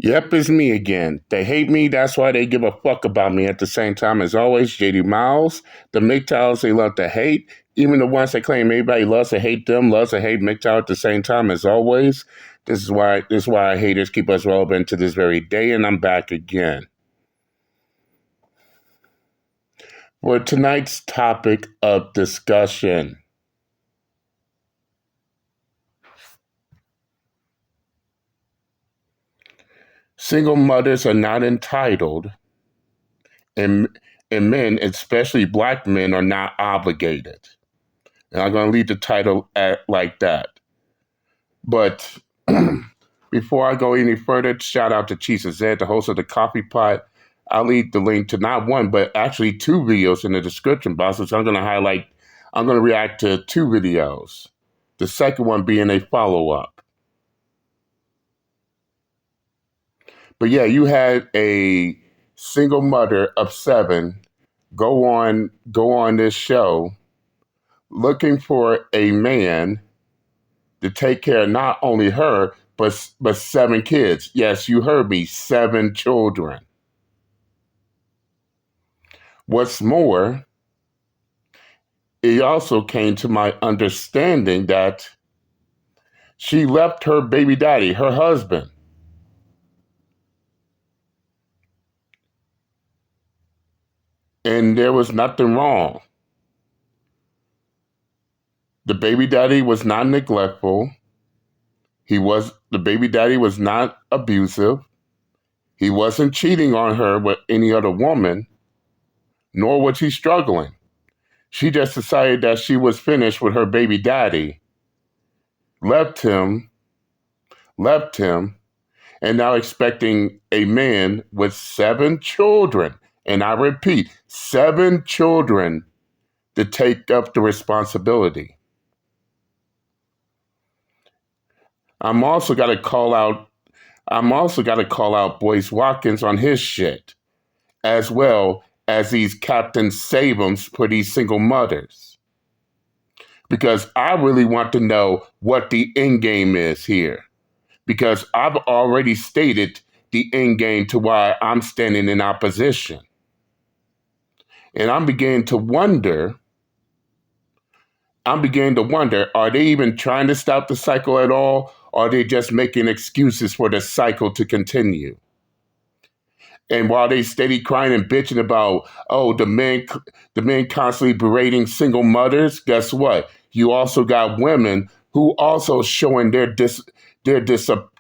Yep, it's me again. They hate me, that's why they give a fuck about me. At the same time, as always, JD Miles, the MGTOWs they love to hate. Even the ones that claim everybody loves to hate them, loves to hate MGTOW at the same time, as always. This is why haters keep us relevant to this very day, and I'm back again. For tonight's topic of discussion. Single mothers are not entitled, and men, especially black men, are not obligated. And I'm going to leave the title like that. But before I go any further, shout out to Cheesa Zed, the host of the Coffee Pot. I'll leave the link to not one, but actually two videos in the description box, which I'm going to react to two videos. The second one being a follow-up. But yeah, you had a single mother of 7 go on this show looking for a man to take care of not only her, but 7 kids. Yes, you heard me, 7 children. What's more, it also came to my understanding that she left her baby daddy, her husband. And there was nothing wrong. The baby daddy was not neglectful. The baby daddy was not abusive. He wasn't cheating on her with any other woman, nor was he struggling. She just decided that she was finished with her baby daddy, left him, and now expecting a man with 7 children, and I repeat, 7 children, to take up the responsibility. I'm also got to call out Boyce Watkins on his shit, as well as these Captain Save Ems for these single mothers. Because I really want to know what the end game is here. Because I've already stated the end game to why I'm standing in opposition. And I'm beginning to wonder, are they even trying to stop the cycle at all? Or are they just making excuses for the cycle to continue? And while they steady crying and bitching about, the men constantly berating single mothers, guess what? You also got women who also showing their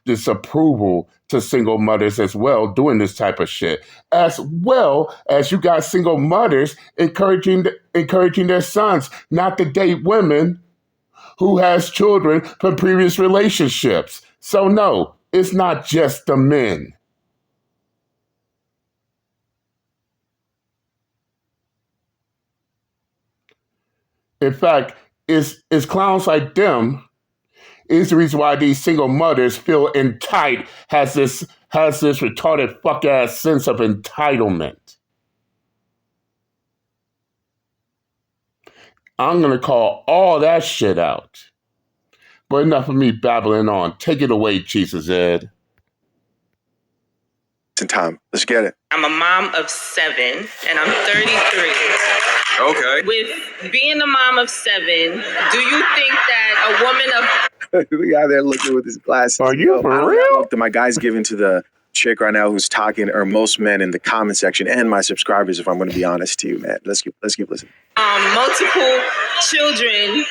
disapproval to single mothers as well, doing this type of shit. As well as you got single mothers encouraging their sons not to date women who has children from previous relationships. So no, it's not just the men. In fact, it's clowns like them is the reason why these single mothers feel entitled, has this retarded fuck ass sense of entitlement. I'm gonna call all that shit out. But enough of me babbling on. Take it away, Cheesa Zed. In time. Let's get it. I'm a mom of 7, and I'm 33. Okay. With being a mom of 7, do you think that a woman of... We out there looking with his glasses. Are you for real? My guy's giving to the chick right now who's talking, or most men in the comment section, and my subscribers, if I'm going to be honest to you, man. Let's keep listening. Multiple children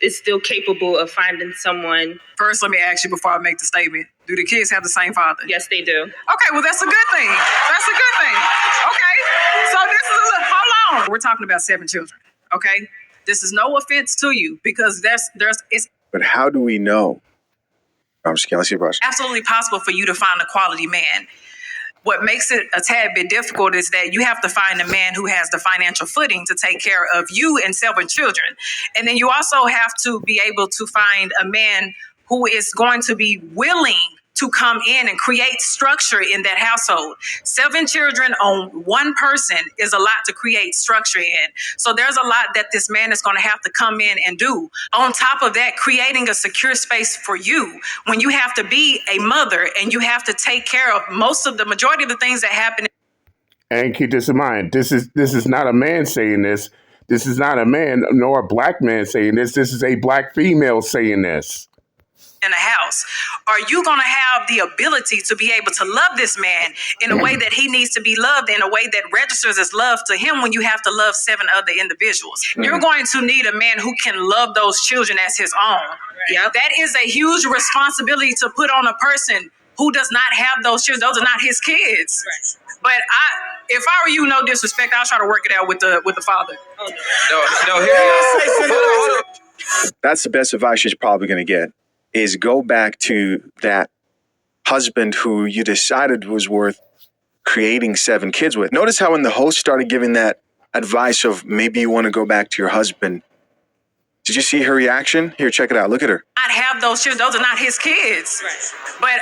is still capable of finding someone. First, let me ask you before I make the statement. Do the kids have the same father? Yes, they do. Okay, well, that's a good thing. Okay, so this is hold on. We're talking about 7 children, okay? This is no offense to you because it's... But how do we know? I'm just kidding. Let's see your brush. Absolutely possible for you to find a quality man. What makes it a tad bit difficult is that you have to find a man who has the financial footing to take care of you and 7 children. And then you also have to be able to find a man who is going to be willing to come in and create structure in that household. 7 children on one person is a lot to create structure in. So there's a lot that this man is going to have to come in and do. On top of that, creating a secure space for you when you have to be a mother and you have to take care of the majority of the things that happen. And keep this in mind. This is not a man saying this. This is not a man nor a black man saying this. This is a black female saying this. In a house, are you going to have the ability to be able to love this man in a way that he needs to be loved, in a way that registers as love to him when you have to love 7 other individuals? You're going to need a man who can love those children as his own. Yeah, that is a huge responsibility to put on a person who does not have those children. Those are not his kids. But if I were you, no disrespect, I'll try to work it out with the father. No, here. That's the best advice you're probably going to get, is go back to that husband who you decided was worth creating 7 kids with. Notice how when the host started giving that advice of maybe you want to go back to your husband, did you see her reaction? Here, check it out. Look at her. Not have those children. Those are not his kids. But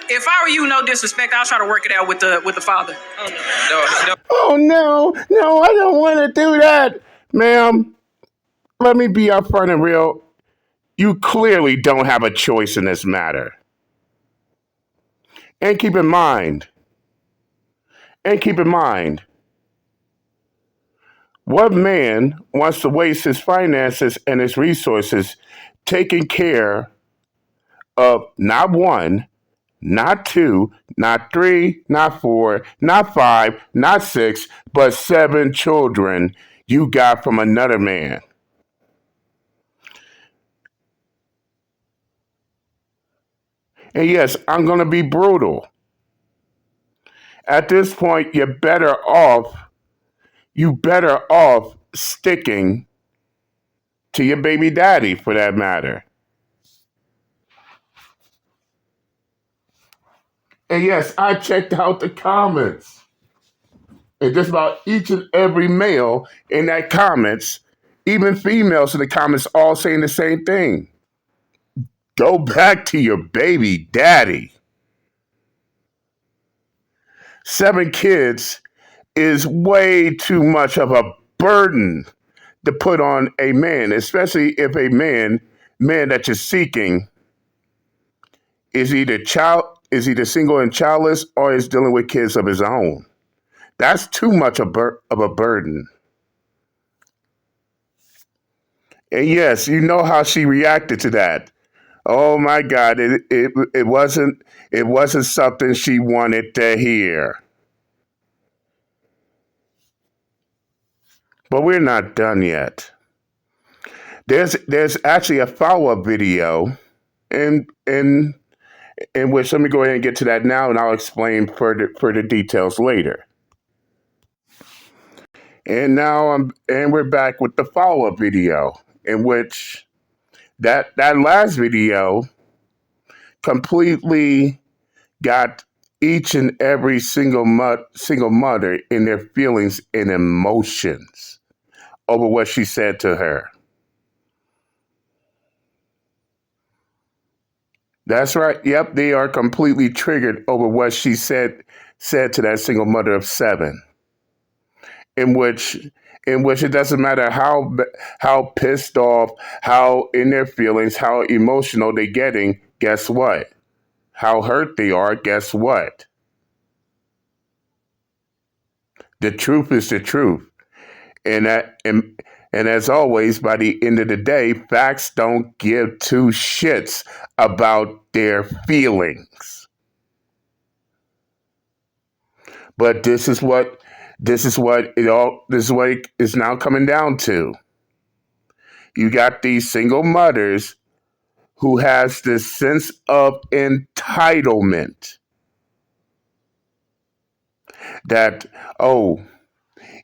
if I were you, no disrespect, I'll try to work it out with the father. Oh, no, I don't want to do that. Ma'am, let me be upfront and real. You clearly don't have a choice in this matter. And keep in mind, what man wants to waste his finances and his resources taking care of not 1, not 2, not 3, not 4, not 5, not 6, but 7 children you got from another man? And yes, I'm going to be brutal. At this point, you're better off sticking to your baby daddy, for that matter. And yes, I checked out the comments. And just about each and every male in that comments, even females in the comments, all saying the same thing. Go back to your baby daddy. 7 kids is way too much of a burden to put on a man, especially if a man that you're seeking is either single and childless or is dealing with kids of his own. That's too much of a burden. And yes, you know how she reacted to that. Oh my God, it wasn't something she wanted to hear. But we're not done yet. There's actually a follow-up video in which, let me go ahead and get to that now, and I'll explain further details later. And we're back with the follow-up video, in which that last video completely got each and every single mother in their feelings and emotions over what she said to her. That's right. Yep, they are completely triggered over what she said to that single mother of 7. In which it doesn't matter how pissed off, how in their feelings, how emotional they're getting. Guess what? How hurt they are. Guess what? The truth is the truth, and as always, by the end of the day, facts don't give 2 shits about their feelings. But this is what it is now coming down to. You got these single mothers who has this sense of entitlement that, oh,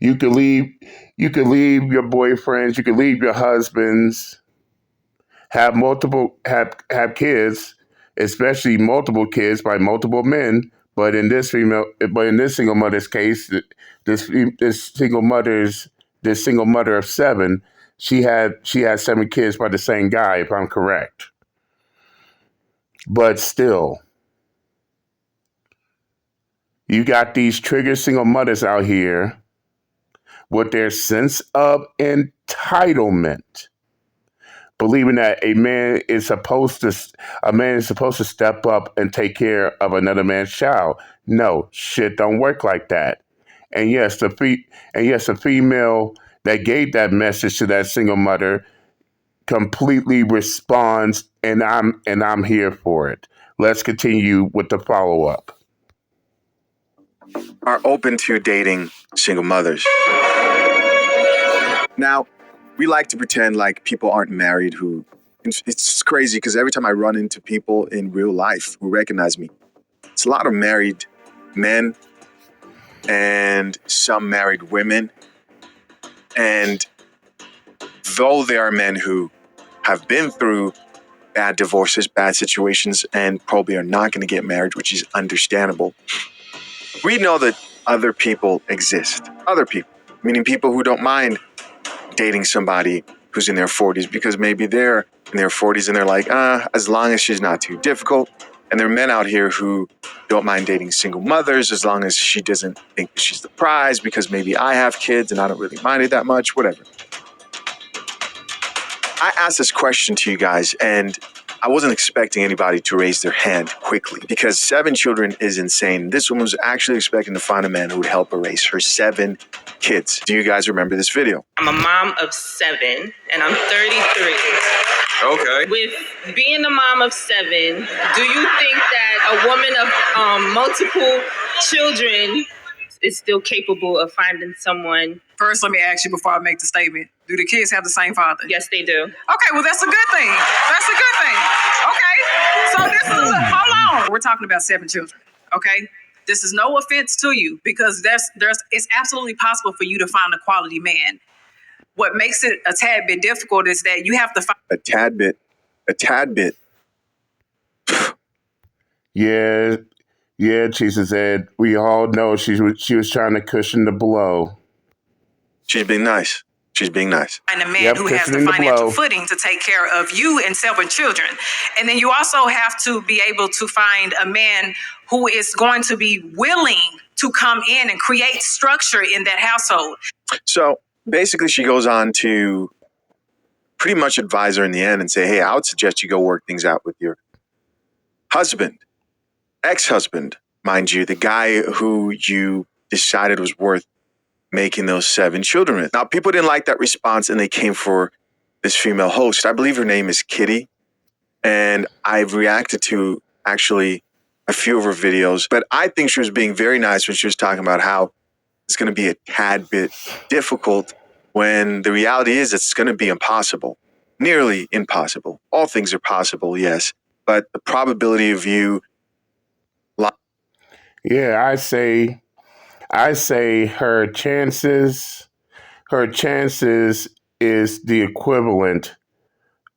you could leave your boyfriends, you could leave your husbands, have kids, especially multiple kids by multiple men. But in this single mother's case, this single mother of 7, she had 7 kids by the same guy, if I'm correct. But still, You got these triggered single mothers out here with their sense of entitlement, believing that a man is supposed to step up and take care of another man's child. No, shit don't work like that. And yes, the female that gave that message to that single mother completely responds, and I'm here for it. Let's continue with the follow up. Are open to dating single mothers. Now, we like to pretend like people aren't married who, it's crazy because every time I run into people in real life who recognize me, it's a lot of married men and some married women. And though there are men who have been through bad divorces, bad situations, and probably are not going to get married, which is understandable, we know that other people exist. Other people, meaning people who don't mind dating somebody who's in their 40s because maybe they're in their 40s and they're like, as long as she's not too difficult. And there are men out here who don't mind dating single mothers as long as she doesn't think that she's the prize because maybe I have kids and I don't really mind it that much, whatever. I asked this question to you guys and I wasn't expecting anybody to raise their hand quickly because 7 children is insane. This woman was actually expecting to find a man who would help her raise her 7 kids. Do you guys remember this video? I'm a mom of 7 and I'm 33. Okay. With being a mom of 7, do you think that a woman of multiple children is still capable of finding someone? First, let me ask you before I make the statement. Do the kids have the same father? Yes, they do. Okay, well, that's a good thing. That's a good thing. Okay, so this is, hold on. We're talking about 7 children, okay? This is no offense to you because it's absolutely possible for you to find a quality man. What makes it a tad bit difficult is that you have to find a tad bit. Yeah, Jesus said we all know she was trying to cushion the blow. She's being nice. And a man who has the financial footing to take care of you and 7 children. And then you also have to be able to find a man who is going to be willing to come in and create structure in that household. So basically she goes on to pretty much advise her in the end and say, hey, I would suggest you go work things out with your husband, ex-husband, mind you, the guy who you decided was worth making those 7 children with. Now, people didn't like that response and they came for this female host. I believe her name is Kitty. And I've reacted to actually a few of her videos, but I think she was being very nice when she was talking about how it's going to be a tad bit difficult when the reality is it's going to be impossible, nearly impossible. All things are possible, yes, but the probability of you... Yeah, I say her chances is the equivalent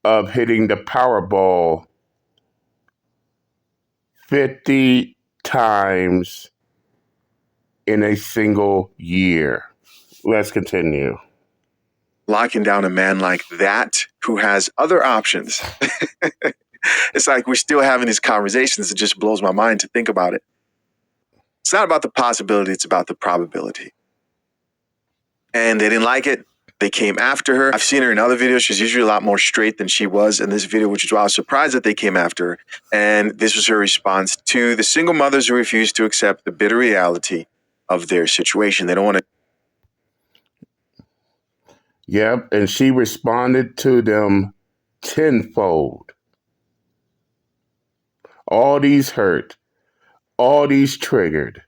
of hitting the Powerball 50 times in a single year. Let's continue. Locking down a man like that who has other options. It's like we're still having these conversations. It just blows my mind to think about it. It's not about the possibility, it's about the probability. And they didn't like it. They came after her. I've seen her in other videos. She's usually a lot more straight than she was in this video, which is why I was surprised that they came after her. And this was her response to the single mothers who refuse to accept the bitter reality of their situation. They don't want to. Yep, and she responded to them tenfold. All these hurt, all these triggered,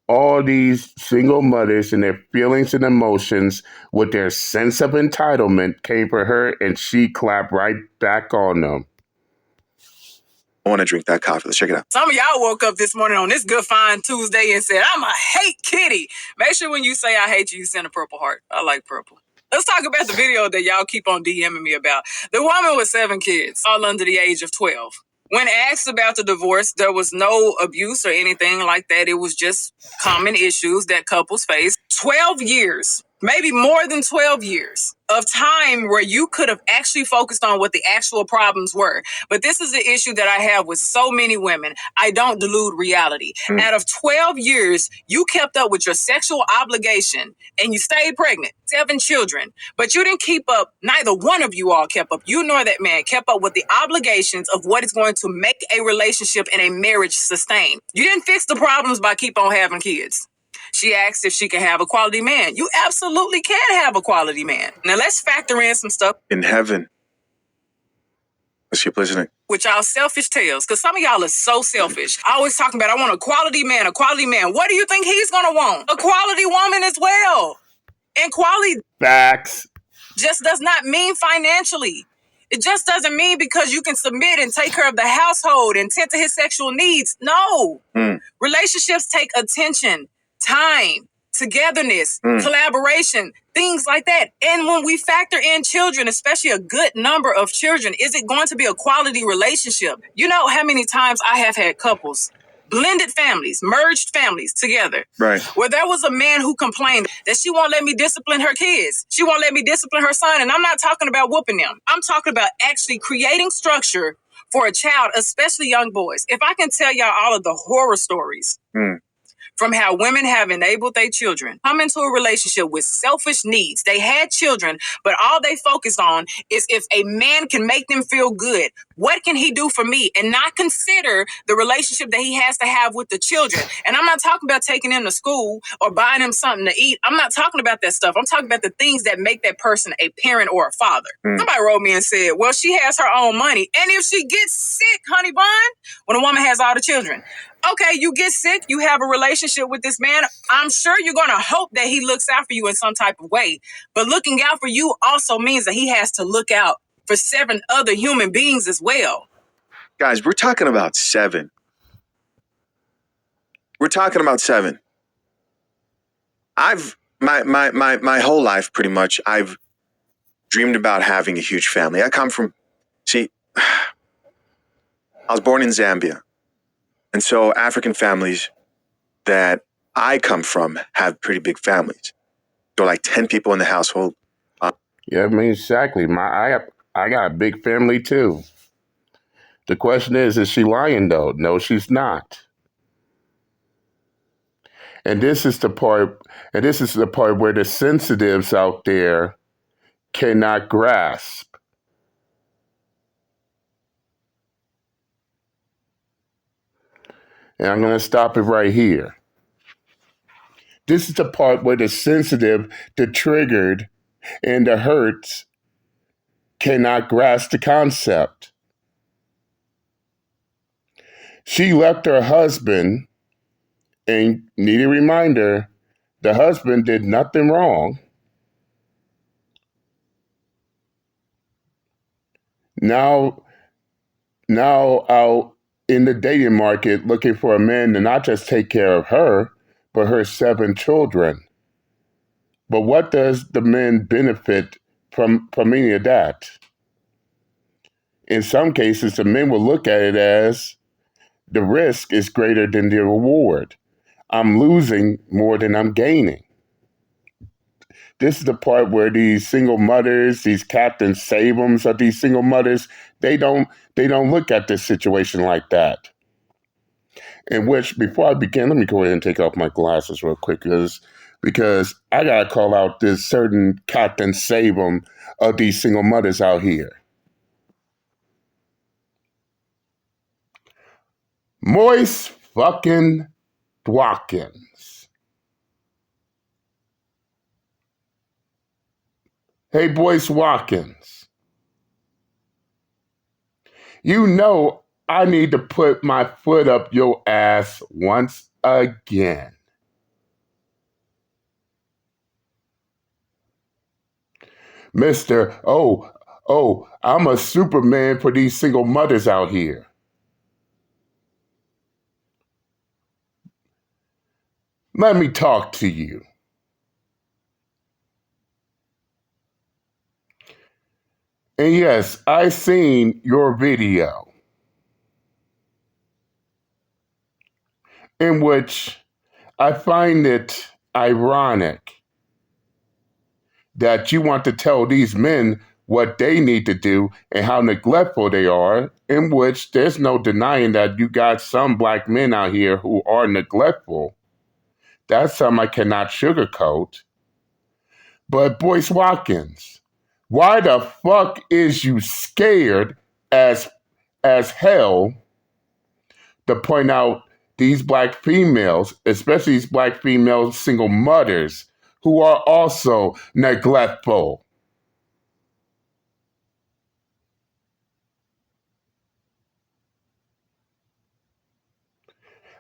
all these single mothers and their feelings and emotions with their sense of entitlement came for her and she clapped right back on them. I want to drink that coffee. Let's check it out. Some of y'all woke up this morning on this Good Fine Tuesday and said, I'ma hate Kitty. Make sure when you say I hate you, you send a purple heart. I like purple. Let's talk about the video that y'all keep on DMing me about. The woman with 7 kids, all under the age of 12. When asked about the divorce, there was no abuse or anything like that. It was just common issues that couples face. 12 years, maybe more than 12 years of time where you could have actually focused on what the actual problems were. But this is the issue that I have with so many women. I don't delude reality. Out of 12 years, you kept up with your sexual obligation and you stayed pregnant, 7 children, but you didn't keep up. Neither one of you all kept up. You nor that man kept up with the obligations of what is going to make a relationship and a marriage sustain. You didn't fix the problems by keep on having kids. She asked if she can have a quality man. You absolutely can have a quality man. Now let's factor in some stuff In heaven. Let's keep listening. with y'all selfish tales, because some of y'all are so selfish. I always talking about, I want a quality man, a quality man. What do you think he's gonna want? A quality woman as well. And quality Facts. just does not mean financially. It just doesn't mean because you can submit and take care of the household and tend to his sexual needs. No. Relationships take attention, time, togetherness, collaboration, things like that. And when we factor in children, especially a good number of children, is it going to be a quality relationship? You know how many times I have had couples, blended families, merged families together, Right. where there was a man who complained that she won't let me discipline her kids. She won't let me discipline her son. And I'm not talking about whooping them. I'm talking about actually creating structure for a child, especially young boys. If I can tell y'all all of the horror stories from how women have enabled their children come into a relationship with selfish needs. They had children, but all they focused on is if a man can make them feel good, what can he do for me? And not consider the relationship that he has to have with the children. And I'm not talking about taking them to school or buying them something to eat. I'm not talking about that stuff. I'm talking about the things that make that person a parent or a father. Somebody wrote me and said, well, she has her own money. And if she gets sick, honey bun, when a woman has all the children, okay, you get sick, you have a relationship with this man. I'm sure you're going to hope that he looks out for you in some type of way. But looking out for you also means that he has to look out for 7 other human beings as well. Guys, we're talking about 7. We're talking about 7. I've my whole life pretty much I've dreamed about having a huge family. I was born in Zambia. And so African families that I come from have pretty big families. There are like 10 people in the household. Yeah, I mean, exactly. I got a big family too. The question is she lying though? No, she's not. And this is the part where the sensitives out there cannot grasp. And I'm going to stop it right here. This is the part where the sensitive, the triggered, and the hurts cannot grasp the concept. She left her husband, and need a reminder, the husband did nothing wrong. Now out in the dating market looking for a man to not just take care of her, but her 7 children. But what does the man benefit from any of that? In some cases, the men will look at it as the risk is greater than the reward. I'm losing more than I'm gaining. This is the part where these single mothers, these Captain Save Ems of these single mothers, they don't look at this situation like that. In which, before I begin, let me go ahead and take off my glasses real quick because I gotta call out this certain Captain Save Em of these single mothers out here. Boyce fucking Watkins. Hey, Boyce Watkins. You know I need to put my foot up your ass once again. Mr. I'm a Superman for these single mothers out here. Let me talk to you. And yes, I seen your video in which I find it ironic that you want to tell these men what they need to do and how neglectful they are, in which there's no denying that you got some black men out here who are neglectful. That's something I cannot sugarcoat. But Boyce Watkins, why the fuck is you scared as hell to point out these black females, especially these black female single mothers, who are also neglectful?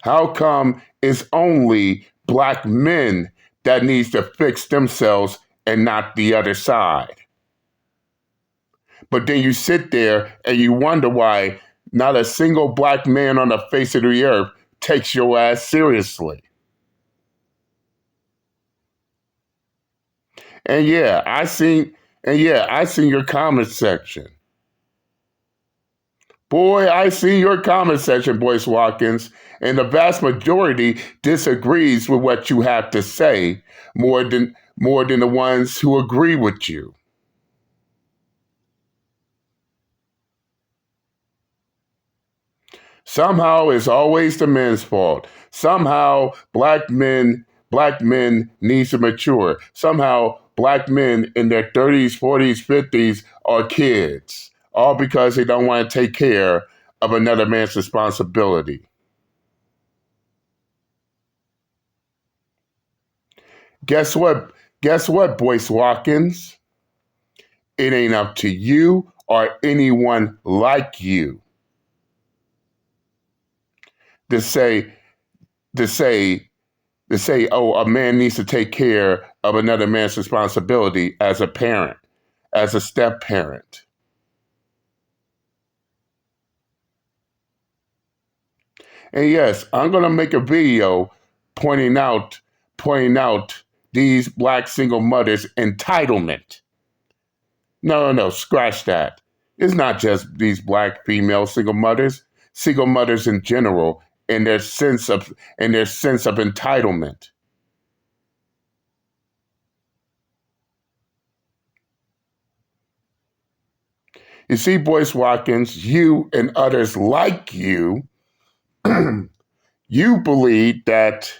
How come it's only black men that needs to fix themselves and not the other side? But then you sit there and you wonder why not a single black man on the face of the earth takes your ass seriously. And yeah, I seen your comment section. Boy, I see your comment section, Boyce Watkins, and the vast majority disagrees with what you have to say more than the ones who agree with you. Somehow it's always the men's fault. Somehow black men need to mature. Somehow black men in their 30s, 40s, 50s are kids. All because they don't want to take care of another man's responsibility. Guess what? Guess what, Boyce Watkins? It ain't up to you or anyone like you to say, oh, a man needs to take care of another man's responsibility as a parent, as a step parent. And yes, I'm gonna make a video pointing out these black single mothers' entitlement. No, scratch that. It's not just these black female single mothers in general, and their sense of entitlement. You see, Boyce Watkins, you and others like you, you believe that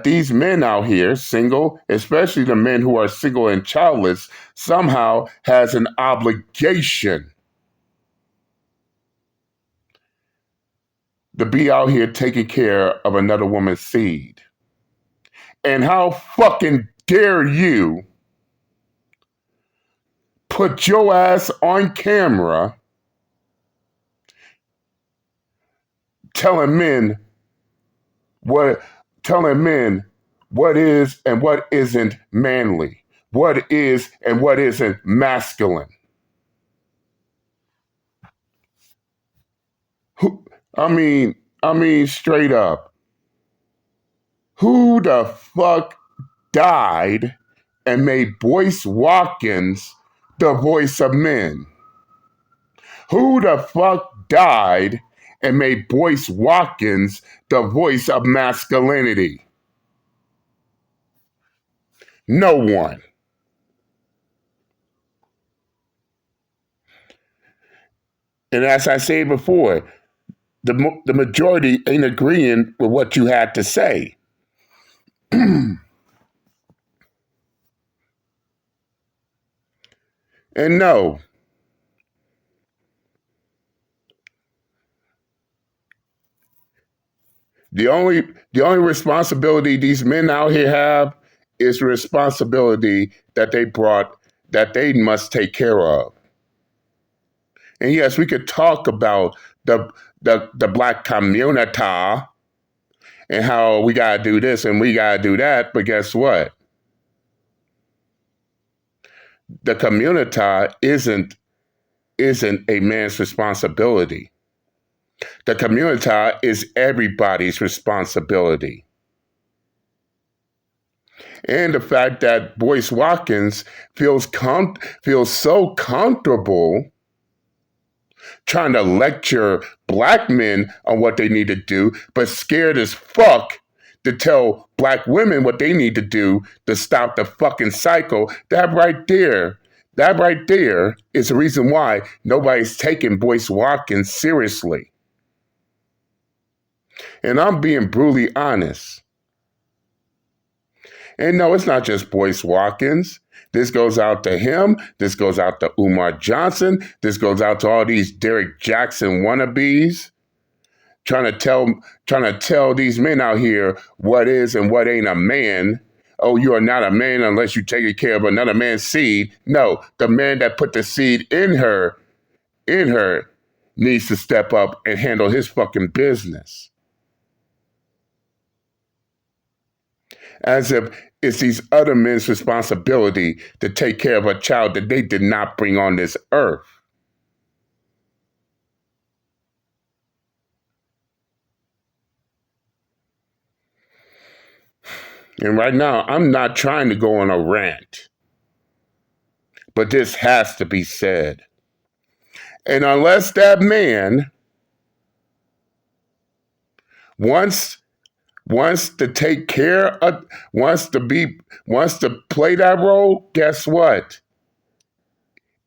these men out here, single, especially the men who are single and childless, somehow has an obligation to be out here taking care of another woman's seed. And how fucking dare you put your ass on camera telling men what is and what isn't manly, what is and what isn't masculine. I mean, straight up, who the fuck died and made Boyce Watkins the voice of men? Who the fuck died and made Boyce Watkins the voice of masculinity? No one. And as I said before, the majority ain't agreeing with what you had to say. And no, the only responsibility these men out here have is the responsibility that they must take care of. And yes, we could talk about the black community and how we gotta do this and we gotta do that, but guess what? The community isn't a man's responsibility. The community is everybody's responsibility. And the fact that Boyce Watkins feels so comfortable trying to lecture black men on what they need to do, but scared as fuck to tell black women what they need to do to stop the fucking cycle. That right there is the reason why nobody's taking Boyce Watkins seriously. And I'm being brutally honest. And no, it's not just Boyce Watkins. This goes out to him. This goes out to Umar Johnson. This goes out to all these Derek Jackson wannabes trying to tell these men out here what is and what ain't a man. Oh, you are not a man unless you're taking care of another man's seed. No, the man that put the seed in her needs to step up and handle his fucking business. As if it's these other men's responsibility to take care of a child that they did not bring on this earth. And right now, I'm not trying to go on a rant, but this has to be said. And unless that man wants to take care of, wants to play that role, guess what?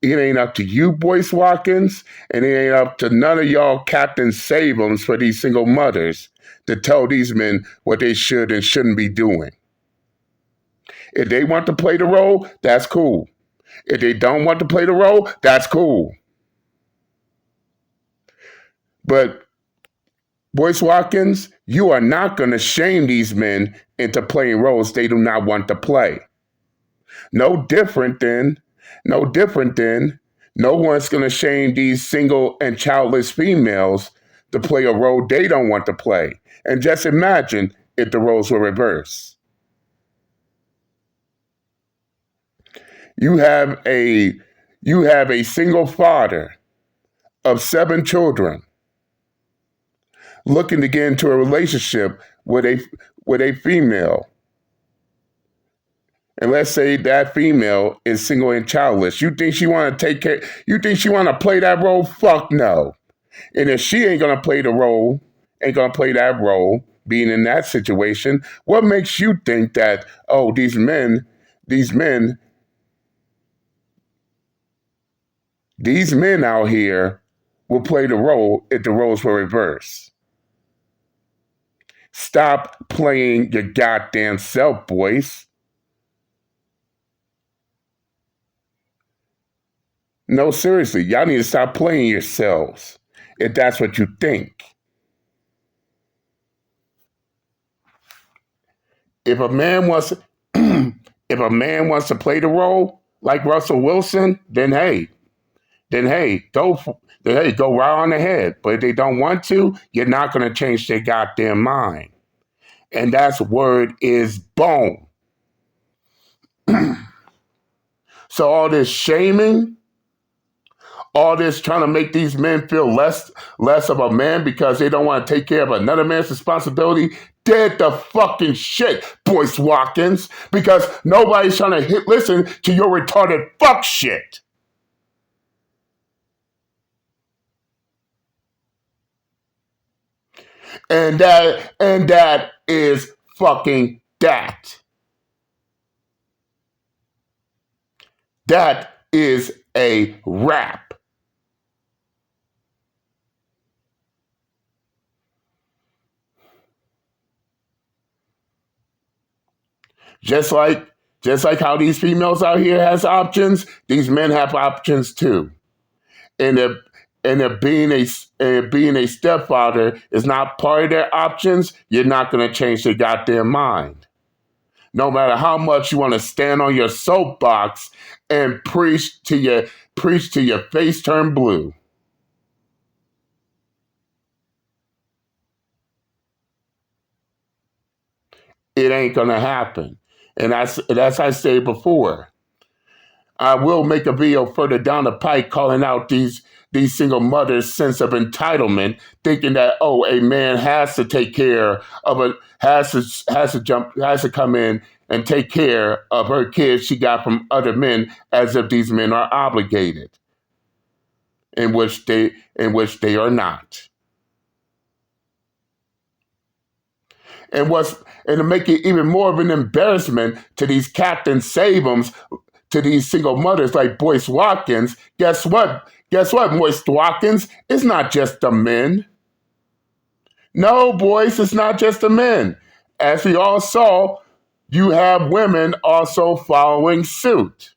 It ain't up to you, Boyce Watkins, and it ain't up to none of y'all Captain Save Ems for these single mothers to tell these men what they should and shouldn't be doing. If they want to play the role, that's cool. If they don't want to play the role, that's cool. But Boyce Watkins, you are not going to shame these men into playing roles they do not want to play. No different than no one's going to shame these single and childless females to play a role they don't want to play. And just imagine if the roles were reversed. You have a single father of 7 children looking to get into a relationship with a female. And let's say that female is single and childless. You think she want to take care? You think she want to play that role? Fuck no. And if she ain't gonna play that role, being in that situation, what makes you think that these men out here will play the role if the roles were reversed? Stop playing your goddamn self, Boyce. No, seriously, y'all need to stop playing yourselves if that's what you think. If a man wants to play the role like Russell Wilson, then go right on ahead. But if they don't want to, you're not going to change their goddamn mind. And that's word is bone. So all this shaming, all this trying to make these men feel less of a man because they don't want to take care of another man's responsibility, dead the fucking shit, Boyce Watkins, because nobody's trying to listen to your retarded fuck shit. And that is fucking that. That is a wrap. Just like how these females out here has options, these men have options too. And if being a stepfather is not part of their options, you're not going to change their goddamn mind. No matter how much you want to stand on your soapbox and preach to your face turn blue. It ain't going to happen. And as I said before, I will make a video further down the pike calling out these single mothers' sense of entitlement, thinking that a man has to take care of has to come in and take care of her kids she got from other men, as if these men are obligated, in which they are not. And to make it even more of an embarrassment to these Captain Save Ems, to these single mothers like Boyce Watkins, guess what? Guess what, Boyce Watkins? It's not just the men. No, Boyce, it's not just the men. As we all saw, you have women also following suit.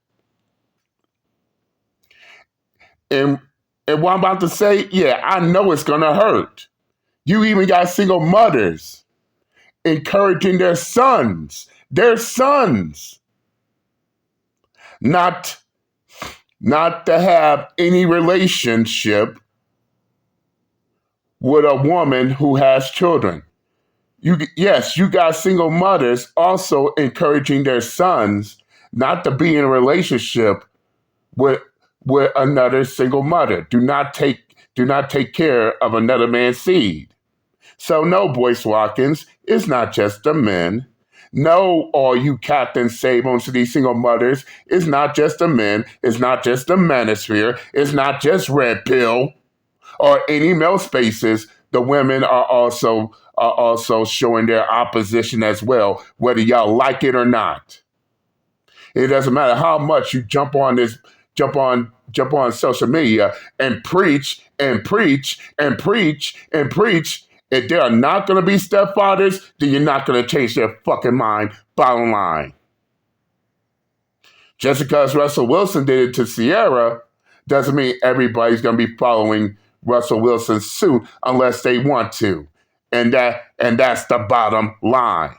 And what I'm about to say, yeah, I know it's going to hurt. You even got single mothers encouraging their sons, not to have any relationship with a woman who has children. You got single mothers also encouraging their sons not to be in a relationship with another single mother. Do not take care of another man's seed. So no, Boyce Watkins, it's not just the men. No, all you Captain Save Ems to these single mothers, it's not just the men, it's not just the manosphere, it's not just Red Pill or any male spaces. The women are also showing their opposition as well, whether y'all like it or not. It doesn't matter how much you jump on social media and preach and preach and preach and preach. If they are not going to be stepfathers, then you're not going to change their fucking mind. Bottom line. Just because Russell Wilson did it to Sierra doesn't mean everybody's going to be following Russell Wilson's suit unless they want to. And that's the bottom line.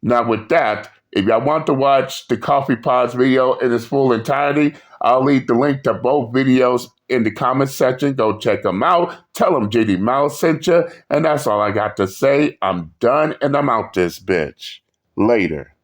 Now with that, if y'all want to watch the Coffee Pods video in its full entirety, I'll leave the link to both videos in the comment section. Go check them out. Tell them JD Miles sent you. And that's all I got to say. I'm done and I'm out this bitch. Later.